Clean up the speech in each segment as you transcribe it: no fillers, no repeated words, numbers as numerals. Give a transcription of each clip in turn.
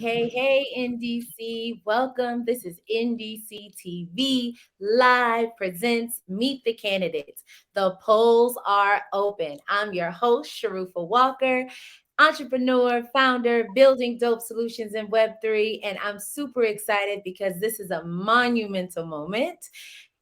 Hey, NDC. Welcome. This is NDC TV Live presents Meet the Candidates. The polls are open. I'm your host, Sharufa Walker, entrepreneur, founder, building dope solutions in Web3. And I'm super excited because this is a monumental moment.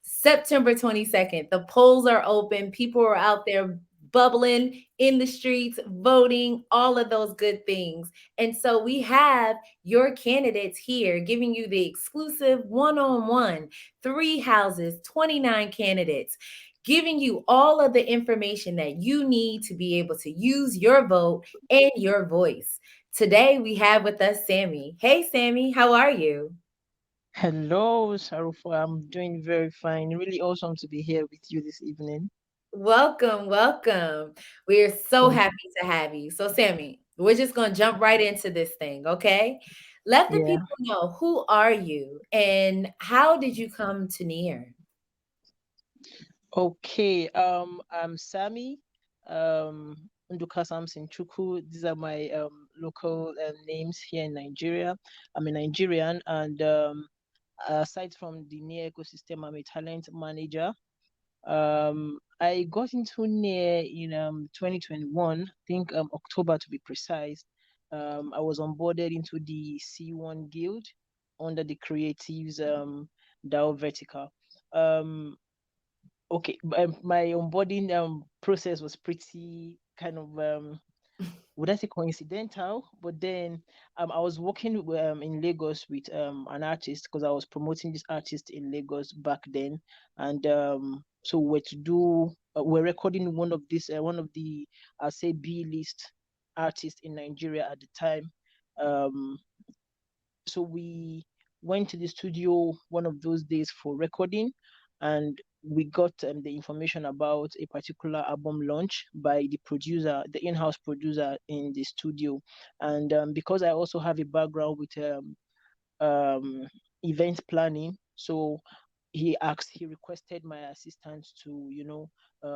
September 22nd, the polls are open. People are out there bubbling in the streets, voting, all of those good things. And so we have your candidates here giving you the exclusive one-on-one, 3 houses, 29 candidates, giving you all of the information that you need to be able to use your vote and your voice. Today we have with us Sammy. Hey, Sammy, how are you? Hello, Sarufa. I'm doing very fine. Really awesome to be here with you this evening. Welcome, welcome. We are so Thank happy to have you. So, Sammy, we're just going to jump right into this thing, okay? Let the Yeah. people know, who are you and how did you come to Near? Okay. I'm Sammy. Nduka Sampson. These are my local names here in Nigeria. I'm a Nigerian, and aside from the near ecosystem, I'm a talent manager. I got into near in 2021, I think October to be precise. I was onboarded into the C1 Guild under the Creatives DAO vertical. Um, okay, my onboarding process was pretty kind of would I say coincidental? But then I was working in Lagos with an artist because I was promoting this artist in Lagos back then, and so we're recording one of the I'll say B list artists in Nigeria at the time. Um, so we went to the studio one of those days for recording, and we got the information about a particular album launch by the producer, the in-house producer in the studio. And because I also have a background with um, event planning, so he requested my assistance to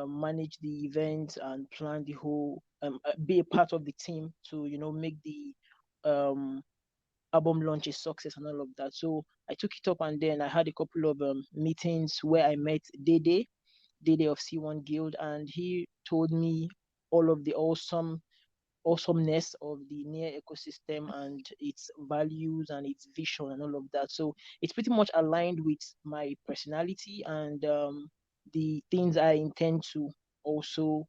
manage the event and plan the whole be a part of the team to make the um album launch a success and all of that. So I took it up, and then I had a couple of meetings where I met Dede of C1 Guild, and he told me all of the awesomeness of the near ecosystem and its values and its vision and all of that. So it's pretty much aligned with my personality and the things I intend to also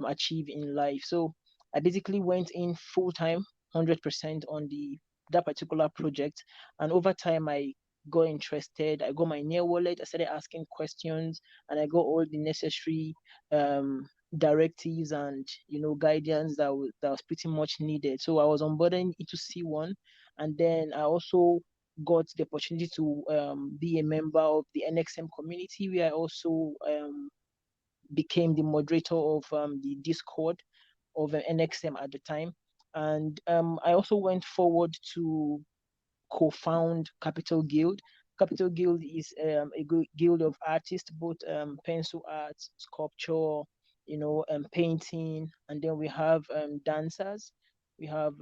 achieve in life. So I basically went in full time, 100% on the that particular project, and over time I got interested. I got my near wallet. I started asking questions, and I got all the necessary um, directives and guidance that was pretty much needed. So I was onboarding into C1, and then I also got the opportunity to be a member of the NXM community, where I also became the moderator of the Discord of NXM at the time. And I also went forward to co-found Capital Guild. Capital Guild is a guild of artists, both pencil arts, sculpture, painting, and then we have dancers, we have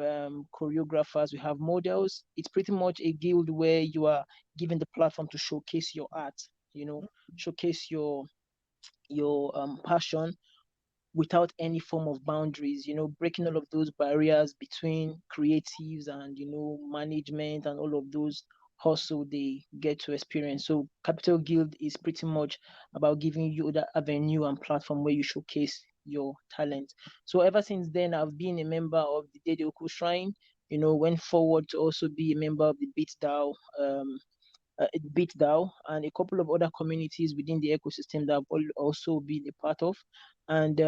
choreographers, we have models. It's pretty much a guild where you are given the platform to showcase your art, showcase your passion without any form of boundaries, breaking all of those barriers between creatives and, management and all of those hustle they get to experience. So Capital Guild is pretty much about giving you that avenue and platform where you showcase your talent. So ever since then, I've been a member of the Dede Oku Shrine, went forward to also be a member of the BitDAO and a couple of other communities within the ecosystem that I've also been a part of. And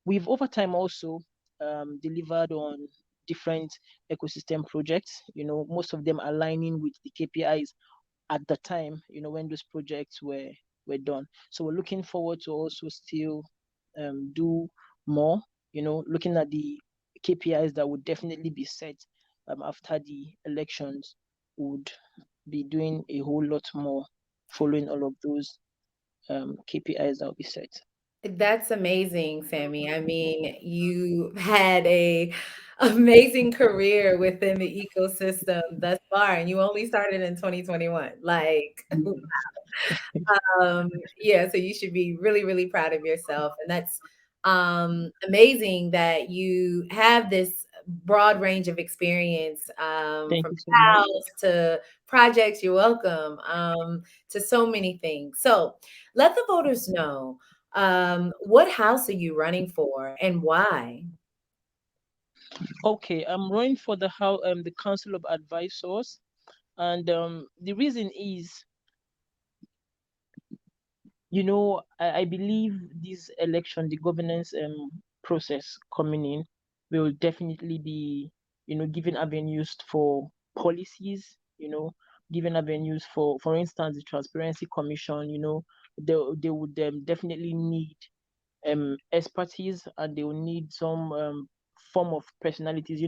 we've over time also delivered on different ecosystem projects, most of them aligning with the KPIs at the time, when those projects were done. So we're looking forward to also still do more, looking at the KPIs that would definitely be set after the elections would be doing a whole lot more following all of those KPIs that will be set. That's amazing, Sammy. I mean, you had a amazing career within the ecosystem thus far, and you only started in 2021. Like, um, yeah, so you should be really, really proud of yourself. And that's amazing that you have this broad range of experience, Thank from you so much. house to projects. You're welcome, to so many things. So let the voters know, what house are you running for and why? Okay, I'm running for the Council of Advisors, and the reason is, I believe this election, the governance process coming in, will definitely be, giving avenues for policies, giving avenues for instance, the Transparency Commission. They would definitely need expertise, and they will need some form of personalities.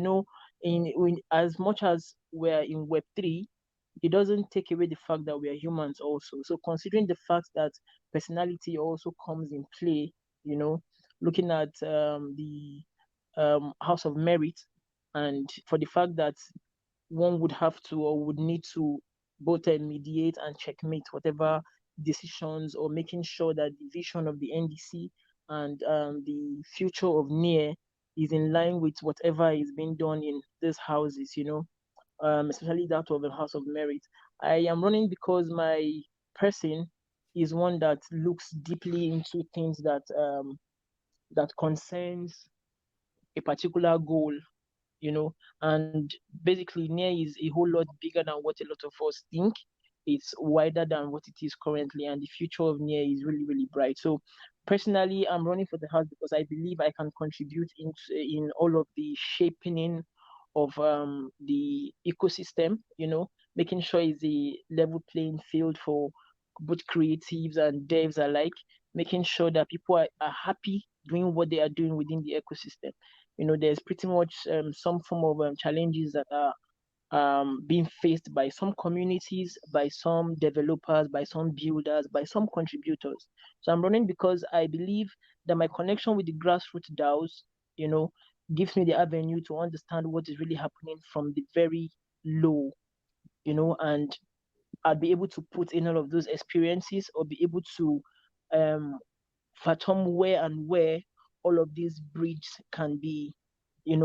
In as much as we're in Web3, it doesn't take away the fact that we are humans also. So considering the fact that personality also comes in play, you know, looking at the House of Merit, and for the fact that one would have to or would need to both mediate and checkmate whatever decisions, or making sure that the vision of the NDC and the future of NEAR is in line with whatever is being done in these houses, especially that of the House of Merit. I am running because my person is one that looks deeply into things that concerns a particular goal, you know, and basically NEAR is a whole lot bigger than what a lot of us think. It's wider than what it is currently, and the future of NEAR is really, really bright. So personally, I'm running for the house because I believe I can contribute in all of the shaping of the ecosystem, making sure it's a level playing field for both creatives and devs alike, making sure that people are happy doing what they are doing within the ecosystem. There's pretty much some form of challenges that are being faced by some communities, by some developers, by some builders, by some contributors. So I'm running because I believe that my connection with the grassroots DAOs, you know, gives me the avenue to understand what is really happening from the very low, and I'll be able to put in all of those experiences, or be able to um, fathom where all of these bridges can be,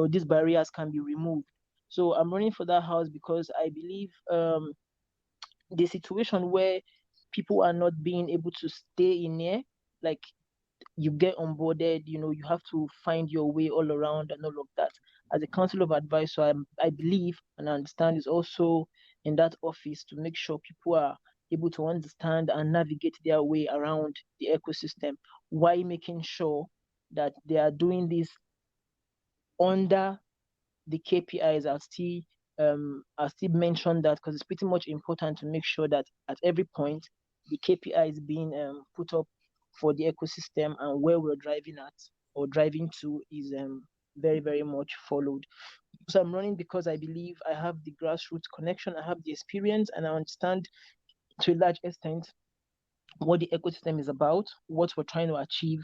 these barriers can be removed. So I'm running for that house because I believe the situation where people are not being able to stay in here, like you get onboarded, you have to find your way all around and all of that. As a council of advice, so I believe and I understand is also in that office to make sure people are able to understand and navigate their way around the ecosystem, while making sure that they are doing this under the KPIs. I'll still mention that because it's pretty much important to make sure that at every point the KPI is being put up for the ecosystem, and where we're driving at or driving to is very, very much followed. So I'm running because I believe I have the grassroots connection, I have the experience, and I understand to a large extent what the ecosystem is about, what we're trying to achieve,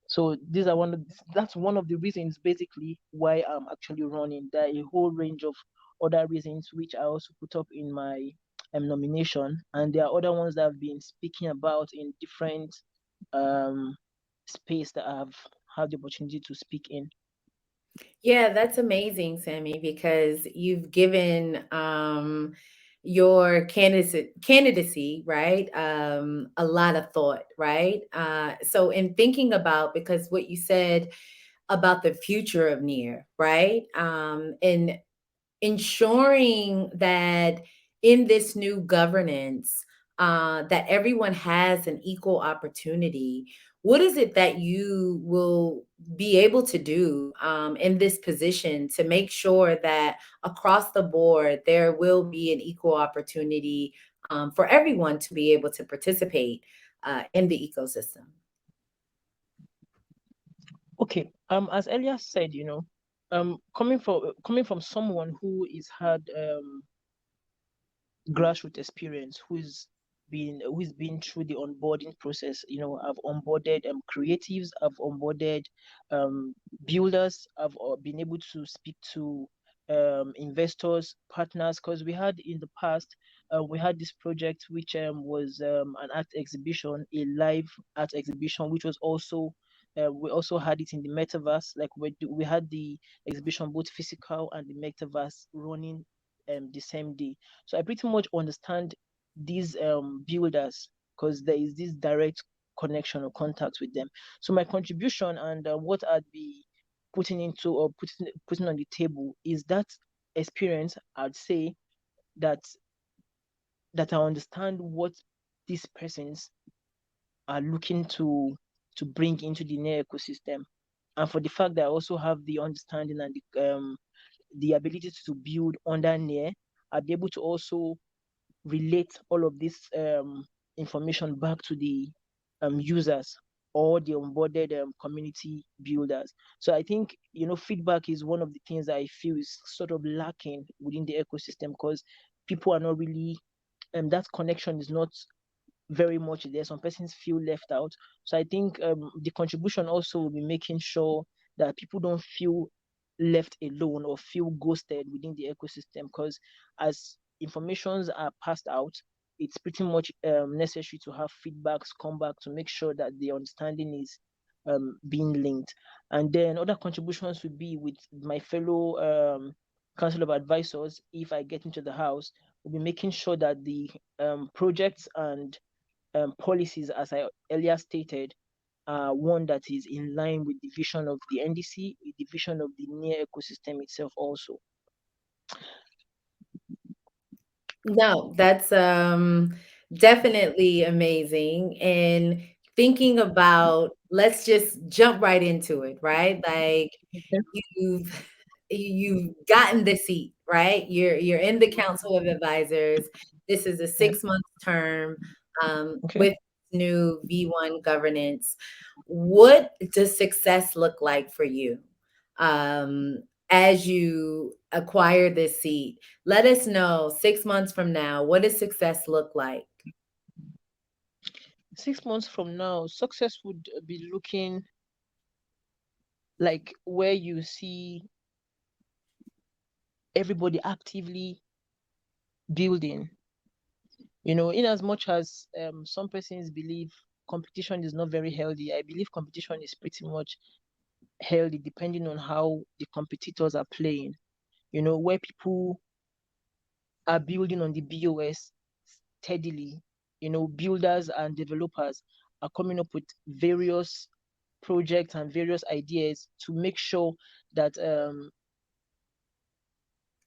so these are that's one of the reasons basically why I'm actually running. There are a whole range of other reasons which I also put up in my nomination, and there are other ones that I've been speaking about in different um space that I've had the opportunity to speak in. Yeah, that's amazing, Sammy, because you've given your candidacy, right? A lot of thought, right? So in thinking about, because what you said about the future of near, right? And ensuring that in this new governance, that everyone has an equal opportunity. What is it that you will be able to do, in this position to make sure that across the board there will be an equal opportunity, for everyone to be able to participate, in the ecosystem? Okay, as earlier said, coming from someone who is had grassroots experience, who is been through the onboarding process. I've onboarded creatives, I've onboarded um, builders, I've been able to speak to investors, partners, because we had in the past, we had this project which was an art exhibition, a live art exhibition, which was also we also had it in the metaverse. Like we had the exhibition both physical and the metaverse running the same day. So I pretty much understand these builders because there is this direct connection or contact with them. So my contribution and what I'd be putting into or putting on the table is that experience. I'd say that I understand what these persons are looking to bring into the near ecosystem, and for the fact that I also have the understanding and the ability to build under near, I'll be able to also relate all of this information back to the users or the onboarded community builders. So I think feedback is one of the things that I feel is sort of lacking within the ecosystem because people are not really that connection is not very much there. Some persons feel left out. So I think the contribution also will be making sure that people don't feel left alone or feel ghosted within the ecosystem. Because as informations are passed out, it's pretty much necessary to have feedbacks come back to make sure that the understanding is being linked. And then other contributions would be with my fellow council of advisors. If I get into the house, we'll be making sure that the projects and policies, as I earlier stated, are one that is in line with the vision of the NDC, the vision of the near ecosystem itself also. No, that's definitely amazing. And thinking about, let's just jump right into it, right? Like Okay. you've you've gotten the seat, right? You're in the council of advisors. This is a Yeah. 6 month term Okay. with new V1 governance. What does success look like for you as you acquire this seat? Let us know 6 months from now, what does success look like? 6 months from now, success would be looking like where you see everybody actively building. In as much as some persons believe competition is not very healthy, I believe competition is pretty much healthy depending on how the competitors are playing. Where people are building on the BOS steadily. Builders and developers are coming up with various projects and various ideas to make sure that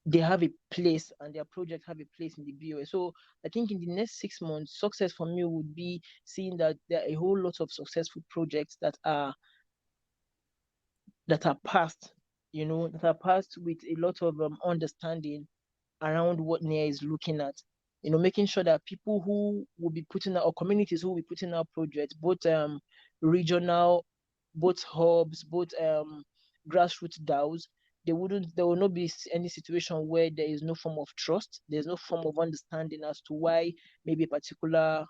they have a place and their projects have a place in the BOS. So I think in the next 6 months, success for me would be seeing that there are a whole lot of successful projects that are passed, that are passed with a lot of understanding around what NIA is looking at. Making sure that people who will be putting out, or communities who will be putting out projects, both regional, both hubs, both grassroots DAOs, there will not be any situation where there is no form of trust, there's no form of understanding as to why maybe a particular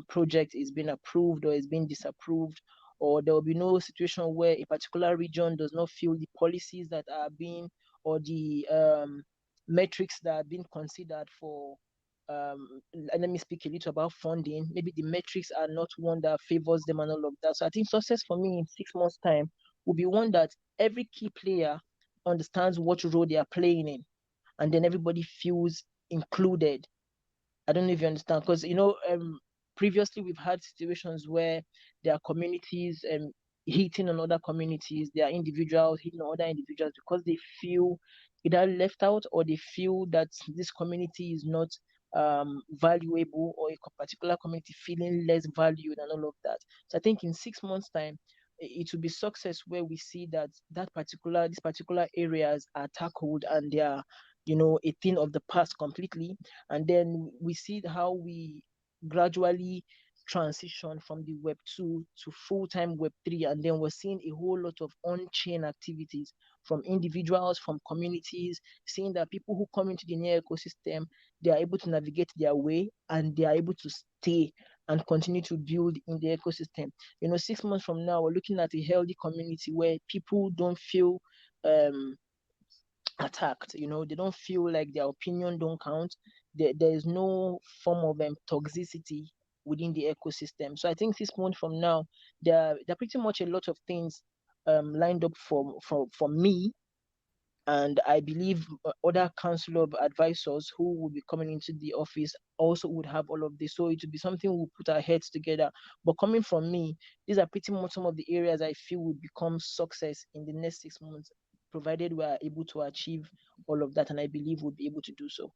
project is being approved or is being disapproved, or there will be no situation where a particular region does not feel the policies that are being, or the metrics that are being considered for let me speak a little about funding. Maybe the metrics are not one that favors them and all of that. So I think success for me in 6 months' time will be one that every key player understands what role they are playing in, and then everybody feels included. I don't know if you understand, because previously we've had situations where there are communities hitting on other communities, there are individuals hitting on other individuals because they feel either left out or they feel that this community is not valuable, or a particular community feeling less valued and all of that. So I think in 6 months' time, it will be success where we see that these particular areas are tackled and they are a thing of the past completely, and then we see how we gradually transition from the Web 2 to full time Web 3. And then we're seeing a whole lot of on chain activities from individuals, from communities, seeing that people who come into the new ecosystem, they are able to navigate their way and they are able to stay and continue to build in the ecosystem. 6 months from now, we're looking at a healthy community where people don't feel um, attacked. They don't feel like their opinion don't count. There is no form of toxicity within the ecosystem. So I think 6 months from now, there are pretty much a lot of things lined up for me, and I believe other council of advisors who will be coming into the office also would have all of this. So it would be something we'll put our heads together. But coming from me, these are pretty much some of the areas I feel will become success in the next 6 months, provided we are able to achieve all of that. And I believe we'll be able to do so.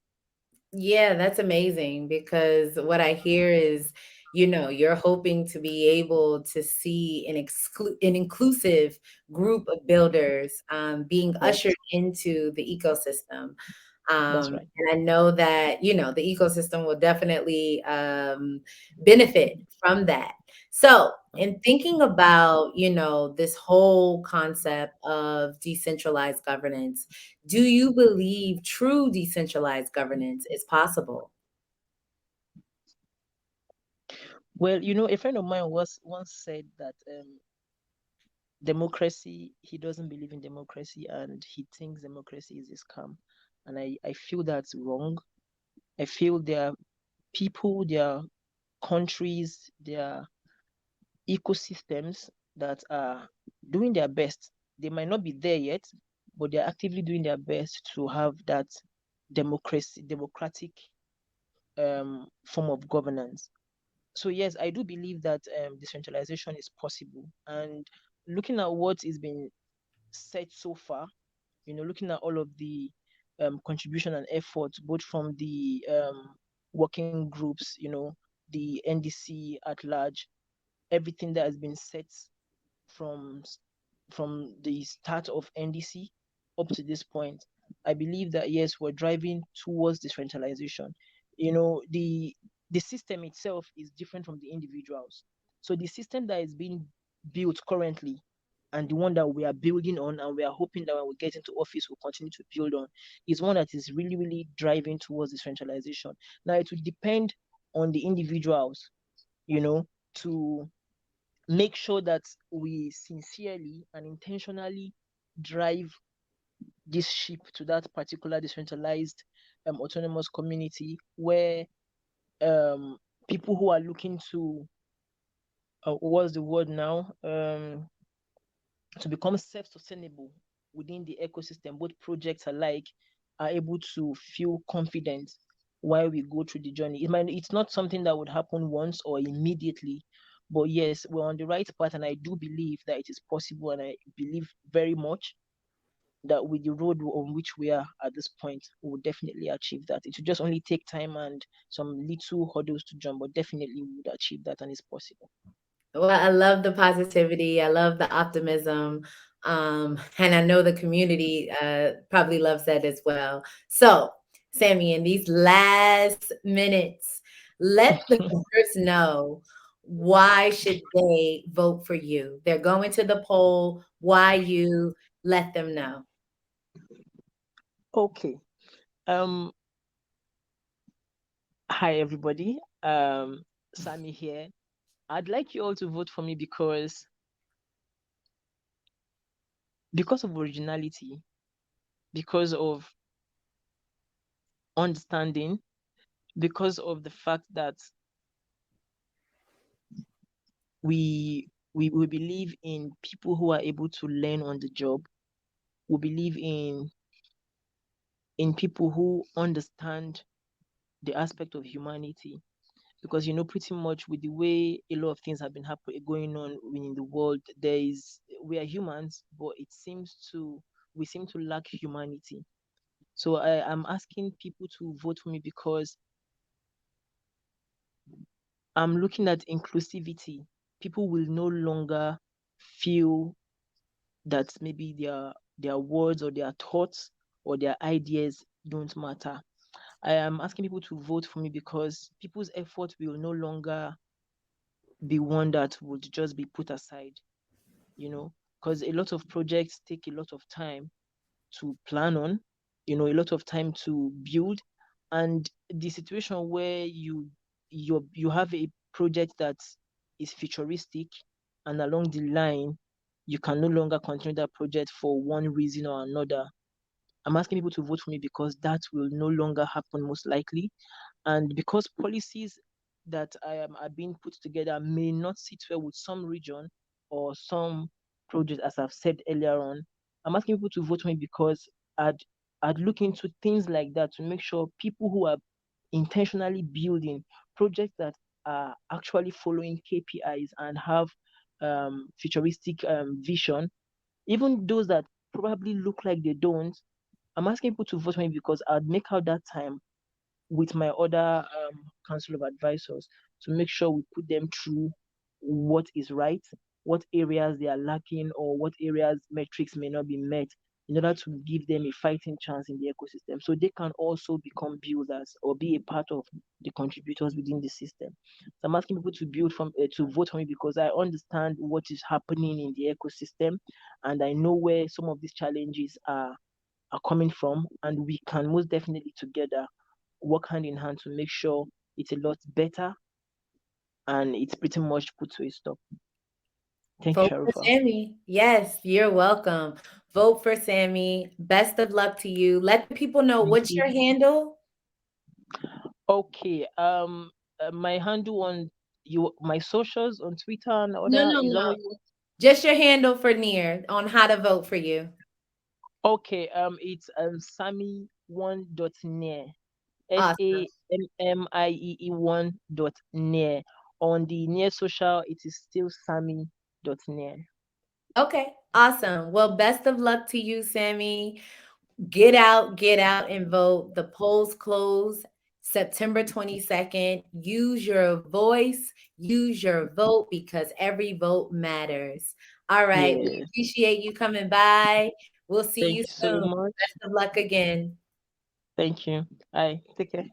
Yeah, that's amazing because what I hear is, you're hoping to be able to see an inclusive group of builders being Right. ushered into the ecosystem. That's right. And I know that, the ecosystem will definitely benefit from that. So, in thinking about, this whole concept of decentralized governance, do you believe true decentralized governance is possible? Well, a friend of mine was once said that democracy, he doesn't believe in democracy and he thinks democracy is a scam. And I feel that's wrong. I feel there are people, there are countries, there are ecosystems that are doing their best. They might not be there yet, but they're actively doing their best to have that democratic form of governance. So yes, I do believe that decentralization is possible. And looking at what is being said so far, looking at all of the contribution and effort, both from the working groups, the NDC at large, everything that has been set from the start of NDC up to this point, I believe that yes, we're driving towards decentralization. The system itself is different from the individuals. So the system that is being built currently and the one that we are building on and we are hoping that when we get into office we'll continue to build on is one that is really, really driving towards decentralization. Now it will depend on the individuals, to make sure that we sincerely and intentionally drive this ship to that particular decentralized autonomous community where um, people who are looking to what's the word now, to become self-sustainable within the ecosystem, both projects alike are able to feel confident while we go through the journey. It's not something that would happen once or immediately, but yes, we're on the right path, and I do believe that it is possible, and I believe very much that with the road on which we are at this point, we will definitely achieve that. It will just only take time and some little hurdles to jump, but definitely we would achieve that, and it's possible. Well, I love the positivity. I love the optimism. And I know the community probably loves that as well. So, Sammy, in these last minutes, let the viewers know, why should they vote for you? They're going to the poll. Why you? Let them know. Okay. Um, Hi everybody. Sammy here. I'd like you all to vote for me because of originality, because of understanding, because of the fact that we believe in people who are able to learn on the job. We believe in people who understand the aspect of humanity, because pretty much with the way a lot of things have been happening going on in the world, we are humans, but we seem to lack humanity. So I am asking people to vote for me because I'm looking at inclusivity. People will no longer feel that maybe their words or their thoughts or their ideas don't matter. I am asking people to vote for me because people's effort will no longer be one that would just be put aside, because a lot of projects take a lot of time to plan on, a lot of time to build. And the situation where you have a project that is futuristic, and along the line you can no longer continue that project for one reason or another. I'm asking people to vote for me because that will no longer happen, most likely. And because policies that are being put together may not sit well with some region or some project, as I've said earlier on, I'm asking people to vote for me because I'd I'd look into things like that to make sure people who are intentionally building projects that are actually following KPIs and have futuristic vision, even those that probably look like they don't. I'm asking people to vote for me because I'd make out that time with my other council of advisors to make sure we put them through what is right, what areas they are lacking, or what areas metrics may not be met, in order to give them a fighting chance in the ecosystem so they can also become builders or be a part of the contributors within the system. So I'm asking people to to vote for me because I understand what is happening in the ecosystem, and I know where some of these challenges are coming from, and we can most definitely together work hand in hand to make sure it's a lot better and it's pretty much put to a stop. Thank you, Vote for Sharufa. Sammy. Yes, you're welcome. Vote for Sammy. Best of luck to you. Let the people know Thank what's you. your handle. Okay. My handle on my socials on Twitter and No, other, no, is that no. what you want? Just your handle for near on how to vote for you. Okay. It's Sammy1.near. Awesome. SAMMIEE 1.near. On the near social, it is still Sammy.near. Okay, awesome. Well, best of luck to you, Sammy. Get out and vote. The polls close September 22nd. Use your voice, use your vote because every vote matters. All right, we Yes. appreciate you coming by. We'll see Thank you you so soon. much. Best of luck again. Thank you. Bye. Take care.